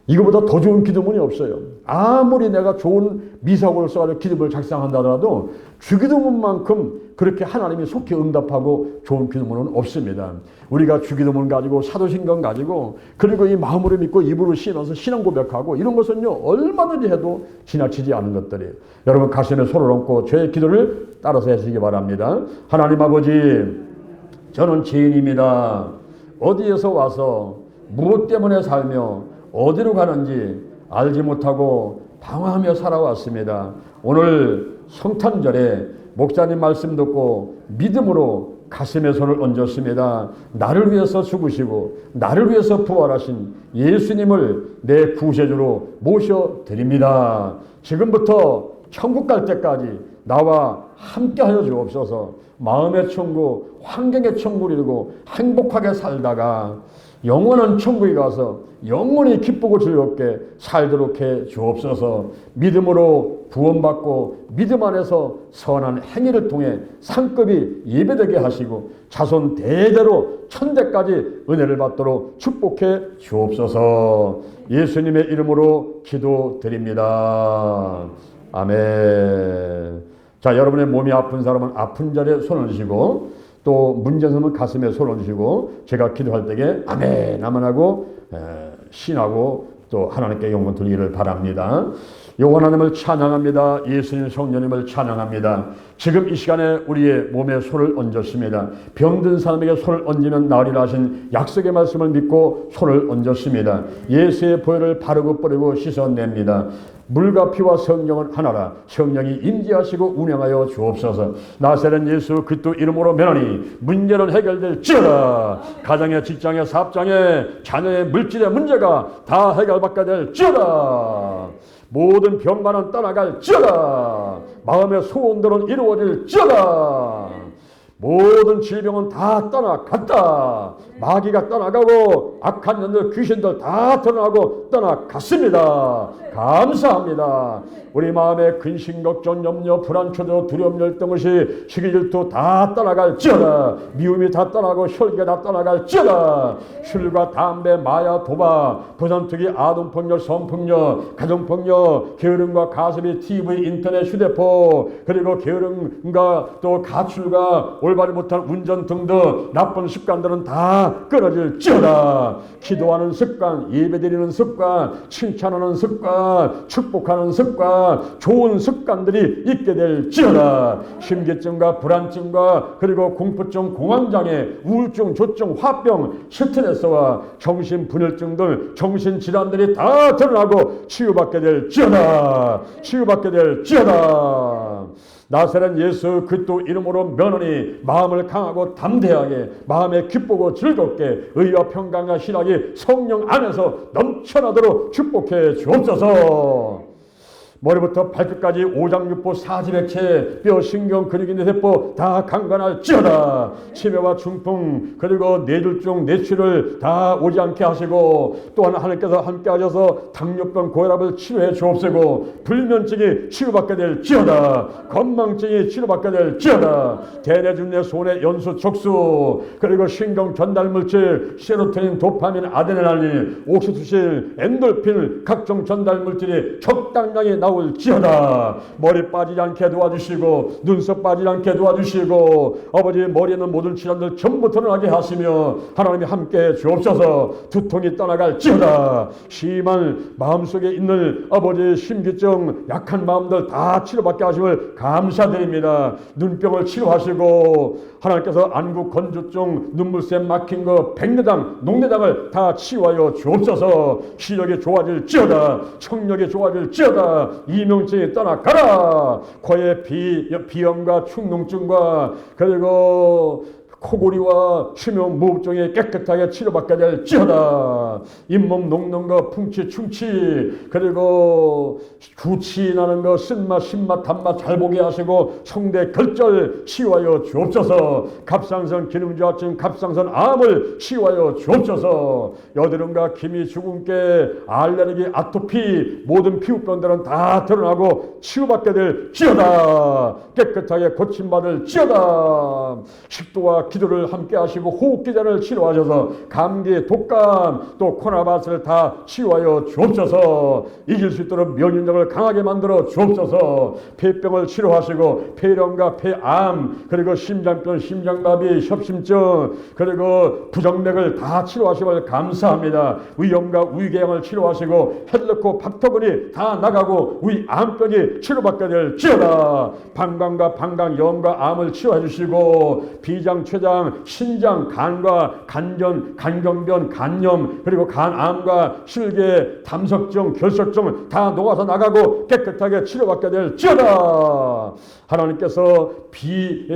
이거보다 더 좋은 기도문이 없어요. 아무리 내가 좋은 미사고를 써가지고 기도문을 작성한다 하더라도 주기도문만큼 그렇게 하나님이 속히 응답하고 좋은 기도문은 없습니다. 우리가 주기도문 가지고 사도신경 가지고 그리고 이 마음으로 믿고 입으로 신어서 신앙 고백하고 이런 것은요 얼마든지 해도 지나치지 않은 것들이에요. 여러분 가슴에 손을 얹고 저의 기도를 따라서 해주시기 바랍니다. 하나님 아버지, 저는 죄인입니다. 어디에서 와서 무엇 때문에 살며 어디로 가는지 알지 못하고 방황하며 살아왔습니다. 오늘 성탄절에 목사님 말씀 듣고 믿음으로 가슴에 손을 얹었습니다. 나를 위해서 죽으시고 나를 위해서 부활하신 예수님을 내 구세주로 모셔드립니다. 지금부터 천국 갈 때까지 나와 함께하여 주옵소서. 마음의 천국, 환경의 천국을 이루고 행복하게 살다가 영원한 천국에 가서 영원히 기쁘고 즐겁게 살도록 해 주옵소서. 믿음으로 구원받고 믿음 안에서 선한 행위를 통해 상급이 예배되게 하시고 자손 대대로 천대까지 은혜를 받도록 축복해 주옵소서. 예수님의 이름으로 기도드립니다. 아멘. 자, 여러분의 몸이 아픈 사람은 아픈 자리에 손을 얹으시고 또 문제점은 가슴에 손을 얹으시고 제가 기도할 때에 아멘 아멘 하고 신하고 또 하나님께 영광 돌리기를 바랍니다. 영원 하나님을 찬양합니다. 예수님 성령님을 찬양합니다. 지금 이 시간에 우리의 몸에 손을 얹었습니다. 병든 사람에게 손을 얹으면 나으리라 하신 약속의 말씀을 믿고 손을 얹었습니다. 예수의 보혈을 바르고 뿌리고 씻어냅니다. 물과 피와 성령은 하나라. 성령이 임재하시고 운행하여 주옵소서. 나사렛 예수 그리스도 이름으로 면하니 문제는 해결될지어다. 가정의 직장의 사업장의 자녀의 물질의 문제가 다 해결받게 될지어다. 모든 병만은 떠나갈지어다. 마음의 소원들은 이루어질지어다. 모든 질병은 다 떠나갔다. 마귀가 떠나가고 악한 년들 귀신들 다 드러나고 떠나갔습니다. 감사합니다. 우리 마음의 근심 걱정 염려 불안 초조 두려움 열등 의식 시기 질투 다 떠나갈지어다. 미움이 다 떠나고 혈기 다 떠나갈지어다. 술과 담배 마약 도박 부선투기 아동폭력 성폭력 가정폭력 게으름과 가습이 TV 인터넷 휴대폰 그리고 게으름과 또 가출과 올바르지 못한 운전 등등 나쁜 습관들은 다 끊어질지어다. 기도하는 습관, 예배드리는 습관, 칭찬하는 습관, 축복하는 습관, 좋은 습관들이 있게 될지어다. 심기증과 불안증과 그리고 공포증, 공황장애, 우울증, 조증, 화병, 스트레스와 정신분열증 등 정신질환들이 다 드러나고 치유받게 될지어다. 치유받게 될지어다. 나사렛 예수 그리스도 이름으로 면하니 마음을 강하고 담대하게 마음에 기쁘고 즐겁게 의와 평강과 신학이 성령 안에서 넘쳐나도록 축복해 주옵소서. 머리부터 발끝까지 오장육부 사지백체 뼈 신경 근육이 뇌세포 다 강건할지어다. 치매와 중풍 그리고 뇌졸중 뇌출을 다 오지 않게 하시고 또한 하나님께서 함께 하셔서 당뇨병 고혈압을 치료해 주옵시고 불면증이 치료받게 될지어다. 건망증이 치료받게 될지어다. 대뇌중뇌 손의 연수 촉수 그리고 신경 전달물질 세로토닌 도파민 아드레날린 옥시토신 엔돌핀 각종 전달물질이 적당량이 나올지어다. 머리 빠지지 않게 도와주시고 눈썹 빠지지 않게 도와주시고 아버지 머리에 있는 모든 질환들 전부 드러나게 하시며 하나님이 함께 주옵소서. 두통이 떠나갈지어다. 심한 마음속에 있는 아버지 심기증 약한 마음들 다 치료받게 하심을 감사드립니다. 눈병을 치료하시고 하나님께서 안구 건조증 눈물샘 막힌 거 백내당 녹내당을 다 치유하여 주옵소서. 시력이 좋아질지어다. 청력이 좋아질지어다. 이명증이 떠나가라. 코의 비염과 축농증과 그리고 코골이와 심형 무흡증이 깨끗하게 치료받게 될지어다. 잇몸 녹는 거 풍치 충치 그리고 구취 나는 거 쓴맛 신맛 단맛 잘 보게 하시고 성대 결절 치유하여 주옵소서. 갑상선 기능저하증 갑상선 암을 치유하여 주옵소서. 여드름과 기미 주근깨 알레르기 아토피 모든 피부병들은 다 드러나고 치유받게 될지어다. 깨끗하게 고침받을지어다. 식도와 기도를 함께 하시고 호흡기전을 치료하셔서 감기, 독감, 또 코로나바이러스를 다 치유하여 주옵소서. 이길 수 있도록 면역력을 강하게 만들어 주옵소서. 폐병을 치료하시고 폐렴과 폐암 그리고 심장병, 심장마비, 협심증 그리고 부정맥을 다 치료하시길 감사합니다. 위염과 위궤양을 치료하시고 헬르코 박터근이 다 나가고 위암병이 치료받게 될지어다. 방광과 방광염과 암을 치료해 주시고 비장, 췌장, 신장, 간과 간견, 간경변, 간염 그리고 간암과 실계, 담석증, 결석증 다 녹아서 나가고 깨끗하게 치료받게 될지어다. 하나님께서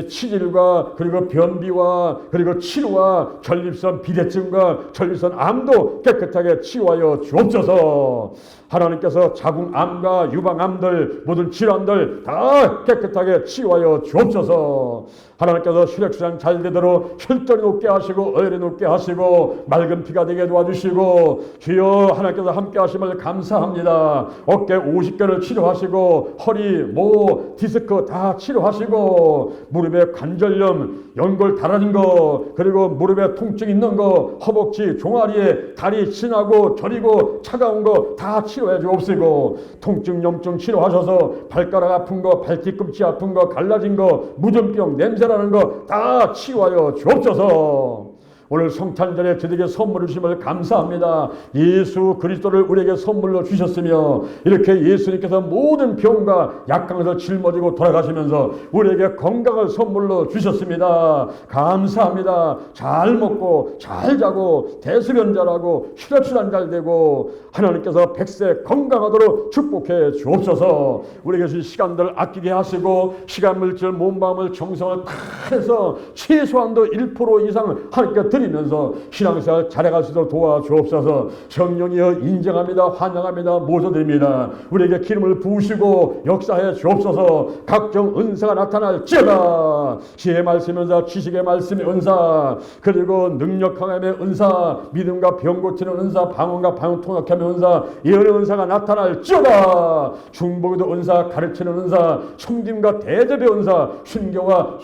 치질과 그리고 변비와 그리고 치료와 전립선 비대증과 전립선 암도 깨끗하게 치유하여 주옵소서. 하나님께서 자궁암과 유방암들 모든 질환들 다 깨끗하게 치유하여 주옵소서. 하나님께서 혈액순환 잘 되도록 혈전이 높게 하시고 어혈이 높게 하시고 맑은 피가 되게 도와주시고 주여 하나님께서 함께 하심을 감사합니다. 어깨 50개를 치료하시고 허리, 모, 디스크 다 치료하시고 무릎에 관절염, 연골 달아진 거 그리고 무릎에 통증 있는 거 허벅지, 종아리에 다리 진하고 저리고 차가운 거 다 치료해 주옵시고 통증, 염증 치료하셔서 발가락 아픈 거, 발뒤꿈치 아픈 거, 갈라진 거, 무전병, 냄새나는 거 다 치유하여 주옵소서. 오늘 성탄절에 저에게 선물을 주심을 감사합니다. 예수 그리스도를 우리에게 선물로 주셨으며 이렇게 예수님께서 모든 병과 약강에서 짊어지고 돌아가시면서 우리에게 건강을 선물로 주셨습니다. 감사합니다. 잘 먹고 잘 자고 대수변 잘하고 혈액순환 잘 되고 하나님께서 100세 건강하도록 축복해 주옵소서. 우리에게 주신 시간들 아끼게 하시고 시간 물질 몸마음을 정성을 다 해서 최소한도 1% 이상 하나님께 드리면서 신앙생활 잘해갈 수 있도록 도와주옵소서. 성령이여 인정합니다. 환영합니다. 모셔드립니다. 우리에게 기름을 부으시고 역사해 주옵소서. 각종 은사가 나타날지어다. 지혜의 말씀의 은사, 지식의 말씀의 은사, 그리고 능력 강함의 은사, 믿음과 병 고치는 은사, 방언과 방언 통역함의 은사, 예언의 은사가 나타날지어다. 중보기도 은사, 가르치는 은사, 섬김과 대접의 은사, 순교와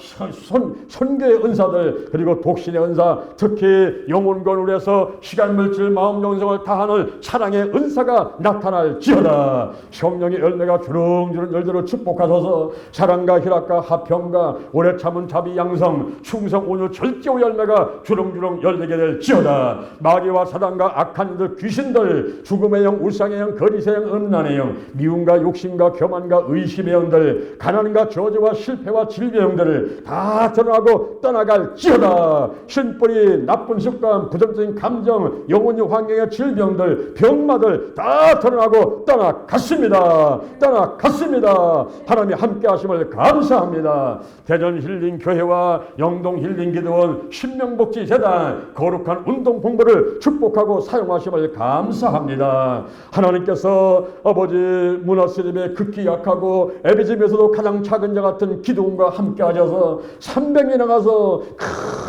선교의 은사들, 그리고 독신의 은사, 특히 영혼권을 위해서 시간 물질 마음 영성을 다하는 사랑의 은사가 나타날지어다. 성령의 열매가 주렁주렁 열대로 축복하소서. 사랑과 희락과 화평과 오래 참은 자비 양성 충성 온유 절제의 열매가 주렁주렁 열리게 될지어다. 마귀와 사단과 악한 이들 귀신들, 죽음의 영, 우상의 영, 거리새의 영, 음란의 영, 미움과 욕심과 교만과 의심의 영들, 가난과 저주와 실패와 질병의 영들을 다 드러나고 떠나갈지어다. 신뿌리, 나쁜 습관, 부정적인 감정, 영혼의 환경의 질병들, 병마들 다 드러나고 떠나갔습니다. 떠나갔습니다. 하나님이 함께 하심을 감사합니다. 대전 힐링 교회와 영동 힐링 기도원, 신명복지 재단 거룩한 운동 본부를 축복하고 사용하심을 감사합니다. 하나님께서 아버지 문화스님의 극히 약하고 에비즘에서도 가장 작은 자 같은 기도원과 함께 하셔서 300이 나가서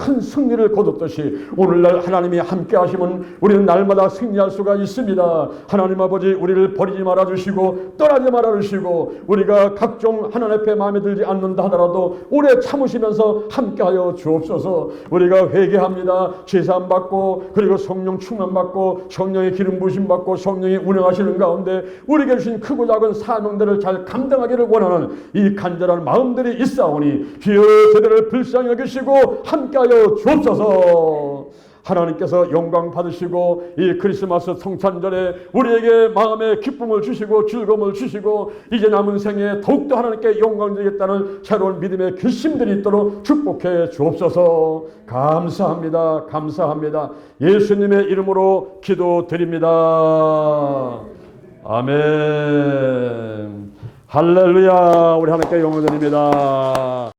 큰 승리를 거뒀듯이 오늘날 하나님이 함께 하시면 우리는 날마다 승리할 수가 있습니다. 하나님 아버지 우리를 버리지 말아 주시고 떠나지 말아 주시고 우리가 각종 하나님 앞에 마음에 들지 않는다 하더라도 오래 참으시면서 함께하여 주옵소서. 우리가 회개합니다. 제사함 받고 그리고 성령 충만 받고 성령의 기름 부으심 받고 성령이 운행하시는 가운데 우리에게 주신 크고 작은 사명들을 잘 감당하기를 원하는 이 간절한 마음들이 있사오니 주여 저들을 불쌍히 여기시고 함께하여 주옵소서. 하나님께서 영광 받으시고 이 크리스마스 성탄절에 우리에게 마음의 기쁨을 주시고 즐거움을 주시고 이제 남은 생에 더욱더 하나님께 영광 드리겠다는 새로운 믿음의 결심들이 있도록 축복해 주옵소서. 감사합니다. 감사합니다. 예수님의 이름으로 기도드립니다. 아멘. 할렐루야. 우리 하나님께 영광 드립니다.